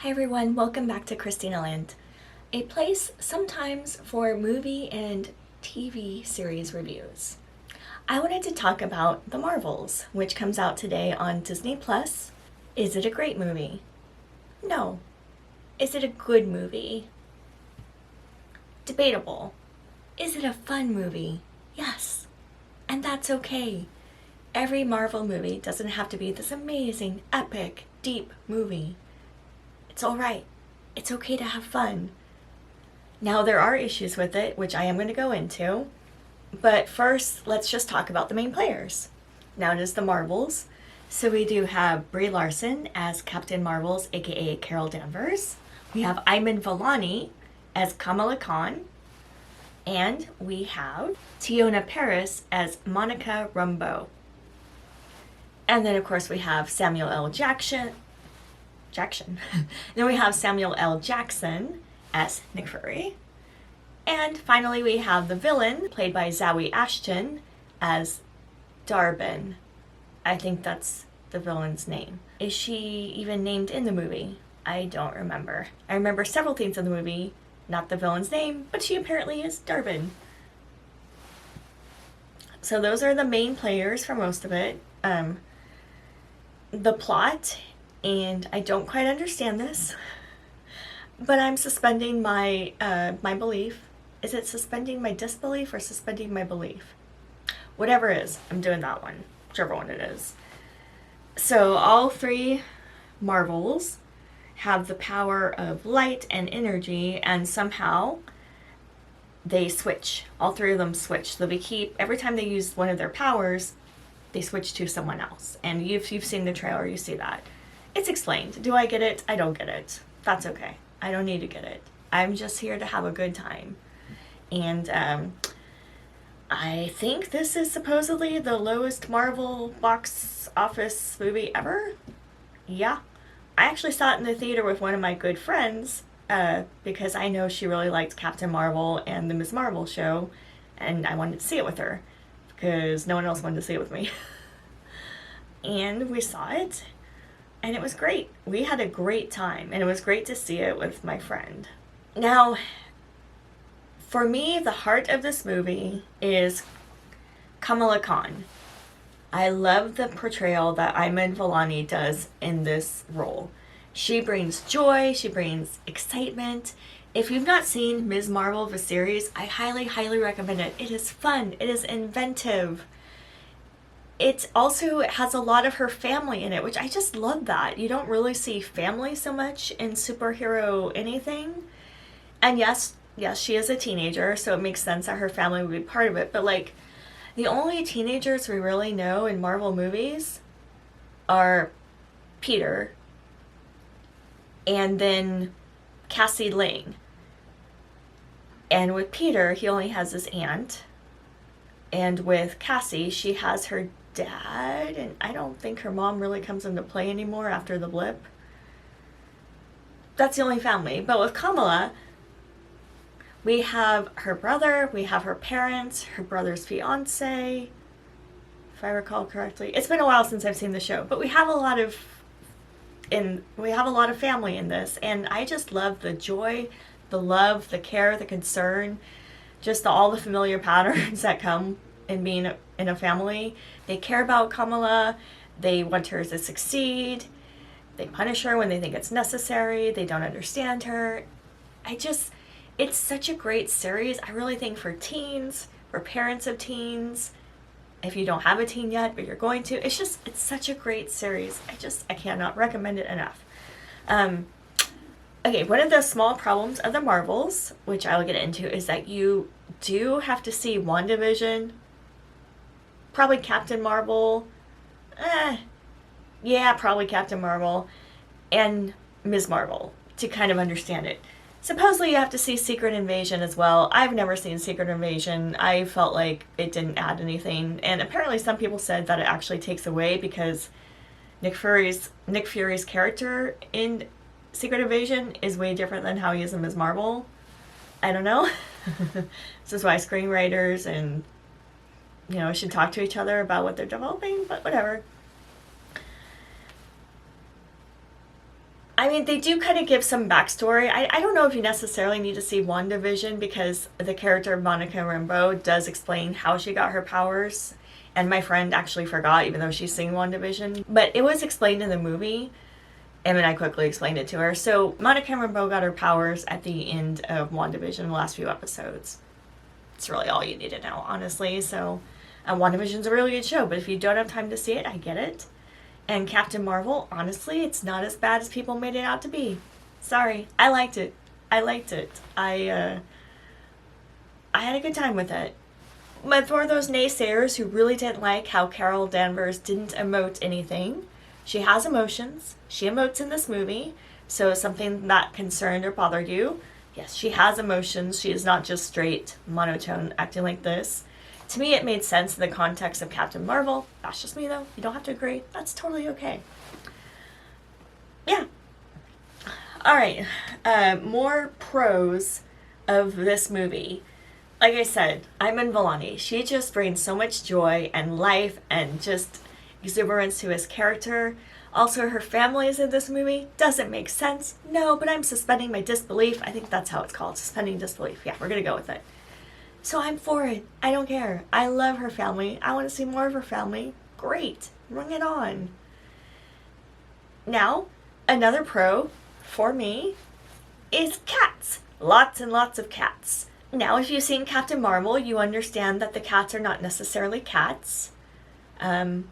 Hi everyone, welcome back to Christina Land, a place sometimes for movie and TV series reviews. I wanted to talk about The Marvels, which comes out today on DisneyPlus. Is it a great movie? No. Is it a good movie? Debatable. Is it a fun movie? Yes. And that's okay. Every Marvel movie doesn't have to be this amazing, epic, deep movie. It's alright. It's okay to have fun. Now, there are issues with it, which I am going to go into. But first, let's just talk about the main players. Now it is the Marvels. So we do have Brie Larson as Captain Marvels, aka Carol Danvers. We have Iman Vellani as Kamala Khan. And we have Tiona Paris as Monica Rambeau. And then, of course, we have Samuel L. Jackson. Then we have Samuel L. Jackson as Nick Fury. And finally, we have the villain, played by Zawe Ashton, as Darbin. I think that's the villain's name. Is she even named in the movie? I don't remember. I remember several things in the movie, not the villain's name, but she apparently is Darbin. So those are the main players for most of it. The plot, and I don't quite understand this, but I'm suspending my my belief. Is it suspending my disbelief or suspending my belief? Whatever it is, I'm doing that one, whichever one it is. So all three Marvels have the power of light and energy, and somehow they switch. All three of them switch. So they keep, every time they use one of their powers, they switch to someone else. And if you've seen the trailer, you see that. It's explained. Do I get it? I don't get it. That's okay. I don't need to get it. I'm just here to have a good time. And I think this is supposedly the lowest Marvel box office movie ever. Yeah. I actually saw it in the theater with one of my good friends because I know she really liked Captain Marvel and the Ms. Marvel show, and I wanted to see it with her because no one else wanted to see it with me. And we saw it, and it was great. We had a great time, and it was great to see it with my friend. Now, for me, the heart of this movie is Kamala Khan. I love the portrayal that Iman Vellani does in this role. She brings joy, she brings excitement. If you've not seen Ms. Marvel, the series, I highly, highly recommend it. It is fun, it is inventive. It also has a lot of her family in it, which I just love that. You don't really see family so much in superhero anything. And yes, she is a teenager, so it makes sense that her family would be part of it. But like, the only teenagers we really know in Marvel movies are Peter and then Cassie Lang. And with Peter, he only has his aunt. And with Cassie, she has her dad, and I don't think her mom really comes into play anymore after the blip. That's the only family. But with Kamala, we have her brother, we have her parents, her brother's fiance, if I recall correctly. It's been a while since I've seen the show, but we have a lot of family in this, and I just love the joy, the love, the care, the concern, just all the familiar patterns that come in being in a family. They care about Kamala, they want her to succeed, they punish her when they think it's necessary, they don't understand her. It's such a great series. I really think for teens, for parents of teens, if you don't have a teen yet, but you're going to, it's such a great series. I cannot recommend it enough. Okay, one of the small problems of the Marvels, which I will get into, is that you do have to see WandaVision, probably Captain Marvel, probably Captain Marvel, and Ms. Marvel to kind of understand it. Supposedly you have to see Secret Invasion as well. I've never seen Secret Invasion. I felt like it didn't add anything. And apparently some people said that it actually takes away because Nick Fury's character in Secret Invasion is way different than how he is in Ms. Marvel. I don't know. This is why screenwriters and, should talk to each other about what they're developing, but whatever. I mean, they do kind of give some backstory. I don't know if you necessarily need to see WandaVision because the character of Monica Rambeau does explain how she got her powers. And my friend actually forgot, even though she's seen WandaVision. But it was explained in the movie, and then I quickly explained it to her. So Monica Rambeau got her powers at the end of WandaVision, the last few episodes. It's really all you need to know, honestly. So WandaVision's a really good show, but if you don't have time to see it, I get it. And Captain Marvel, honestly, it's not as bad as people made it out to be. Sorry, I liked it. I had a good time with it. But for those naysayers who really didn't like how Carol Danvers didn't emote anything, she has emotions. She emotes in this movie. So something that concerned or bothered you, yes, she has emotions. She is not just straight monotone acting like this. To me, it made sense in the context of Captain Marvel. That's just me, though. You don't have to agree. That's totally okay. Yeah. All right. More pros of this movie. Like I said, Iman Vellani. She just brings so much joy and life and just exuberance to his character. Also, her family is in this movie. Doesn't make sense. No, but I'm suspending my disbelief. I think that's how it's called. Suspending disbelief. Yeah, we're going to go with it. So I'm for it. I don't care. I love her family. I want to see more of her family. Great. Bring it on. Now, another pro for me is cats. Lots and lots of cats. Now, if you've seen Captain Marvel, you understand that the cats are not necessarily cats. Oh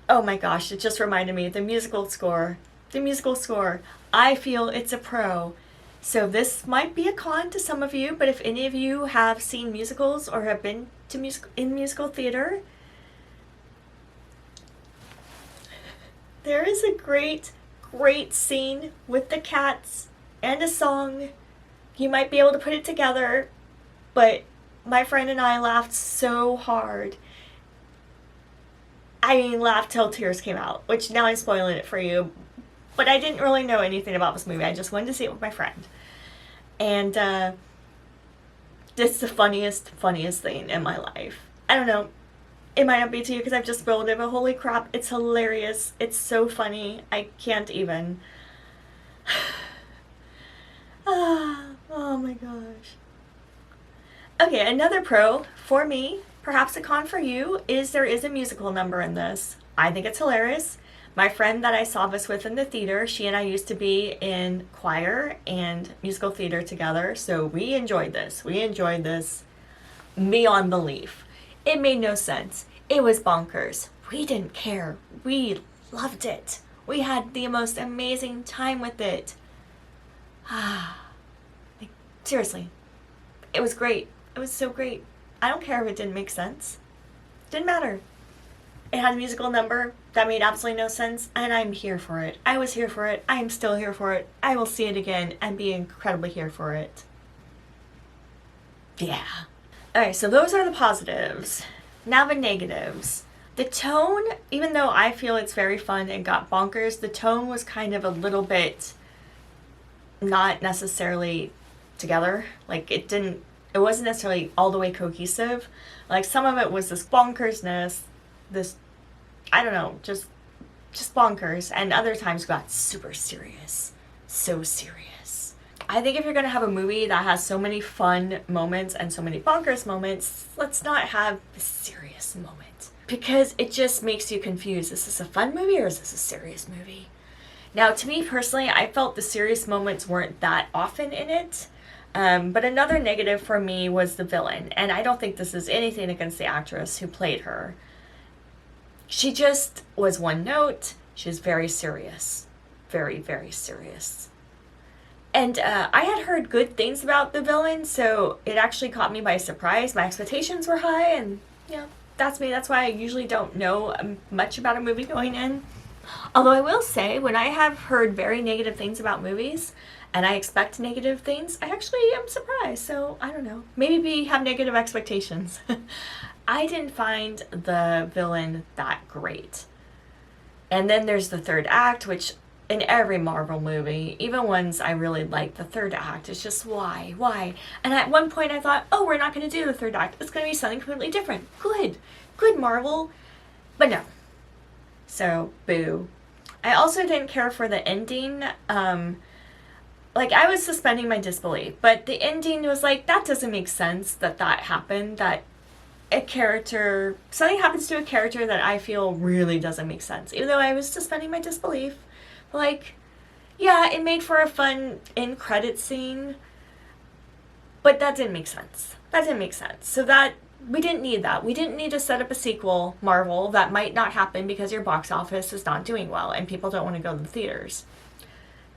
my gosh, it just reminded me, the musical score. The musical score. I feel it's a pro. So this might be a con to some of you, but if any of you have seen musicals or have been to musical theater, there is a great scene with the cats and a song. You might be able to put it together, but my friend and I laughed so hard. I mean, laughed till tears came out, which now I'm spoiling it for you. But I didn't really know anything about this movie. I just wanted to see it with my friend. And it's the funniest thing in my life. I don't know. It might not be to you because I've just spoiled it, but holy crap, it's hilarious. It's so funny. I can't even. Oh my gosh. Okay, another pro for me, perhaps a con for you, is there is a musical number in this. I think it's hilarious. My friend that I saw this with in the theater, she and I used to be in choir and musical theater together, so we enjoyed this. We enjoyed this beyond belief. It made no sense. It was bonkers. We didn't care. We loved it. We had the most amazing time with it. Like, seriously. It was great. It was so great. I don't care if it didn't make sense. Didn't matter. It had a musical number that made absolutely no sense, and I'm here for it. I was here for it. I am still here for it. I will see it again and be incredibly here for it. Yeah. Alright, so those are the positives. Now the negatives. The tone, even though I feel it's very fun and got bonkers, the tone was kind of a little bit not necessarily together. Like, it wasn't necessarily all the way cohesive. Like, some of it was this bonkersness, this, I don't know, just bonkers, and other times got super serious. So serious. I think if you're going to have a movie that has so many fun moments and so many bonkers moments, let's not have a serious moment. Because it just makes you confused. Is this a fun movie or is this a serious movie? Now, to me personally, I felt the serious moments weren't that often in it. But another negative for me was the villain. And I don't think this is anything against the actress who played her. She just was one note. She was very serious. Very, very serious. And I had heard good things about the villain, so it actually caught me by surprise. My expectations were high, and yeah, that's me. That's why I usually don't know much about a movie going in. Although I will say, when I have heard very negative things about movies, and I expect negative things, I actually am surprised. So, I don't know. Maybe we have negative expectations. I didn't find the villain that great. And then there's the third act, which in every Marvel movie, even ones I really like, the third act is just why? And at one point I thought, oh, we're not going to do the third act. It's going to be something completely different. Good Marvel. But no. So, boo. I also didn't care for the ending. Like, I was suspending my disbelief, but the ending was like, that doesn't make sense that that happened, that a character, something happens to a character that I feel really doesn't make sense, even though I was suspending my disbelief. Like, yeah, it made for a fun end credit scene, but that didn't make sense. That didn't make sense. So that, we didn't need that. We didn't need to set up a sequel, Marvel, that might not happen because your box office is not doing well and people don't want to go to the theaters.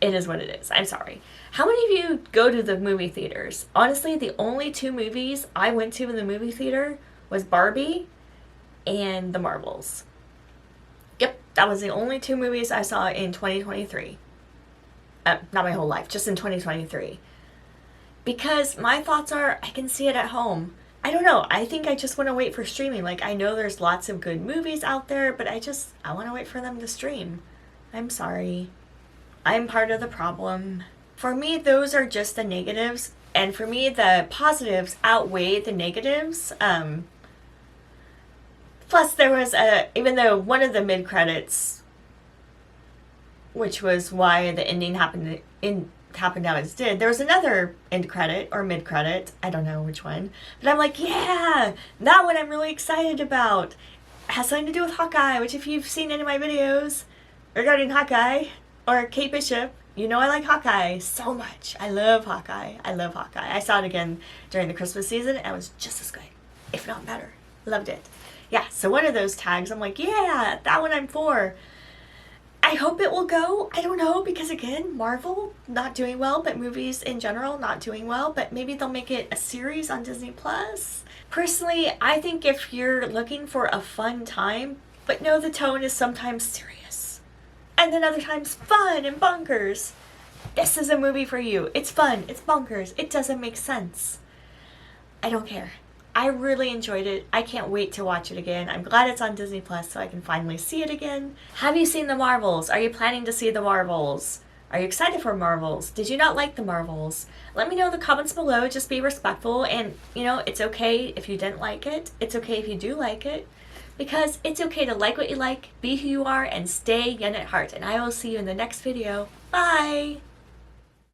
It is what it is. I'm sorry. How many of you go to the movie theaters? Honestly, the only two movies I went to in the movie theater was Barbie and The Marvels. Yep, that was the only two movies I saw in 2023. Not my whole life, just in 2023. Because my thoughts are, I can see it at home. I don't know, I think I just want to wait for streaming. Like, I know there's lots of good movies out there, but I want to wait for them to stream. I'm sorry. I'm part of the problem. For me, those are just the negatives. And for me, the positives outweigh the negatives. Plus, there was even though one of the mid-credits, which was why the ending happened how it did, there was another end credit or mid-credit. I don't know which one. But I'm like, yeah, that one I'm really excited about. It has something to do with Hawkeye, which if you've seen any of my videos regarding Hawkeye or Kate Bishop, you know I like Hawkeye so much. I love Hawkeye. I love Hawkeye. I saw it again during the Christmas season and it was just as good, if not better. Loved it. Yeah, so one of those tags, I'm like, yeah, that one I'm for. I hope it will go. I don't know, because again, Marvel not doing well, but movies in general not doing well, but maybe they'll make it a series on DisneyPlus. Personally, I think if you're looking for a fun time, but no, the tone is sometimes serious, and then other times fun and bonkers, this is a movie for you. It's fun, it's bonkers, it doesn't make sense. I don't care. I really enjoyed it. I can't wait to watch it again. I'm glad it's on Disney Plus so I can finally see it again. Have you seen the Marvels? Are you planning to see the Marvels? Are you excited for Marvels? Did you not like the Marvels? Let me know in the comments below. Just be respectful, and you know, it's okay if you didn't like it. It's okay if you do like it, because it's okay to like what you like, be who you are, and stay young at heart. And I will see you in the next video. Bye!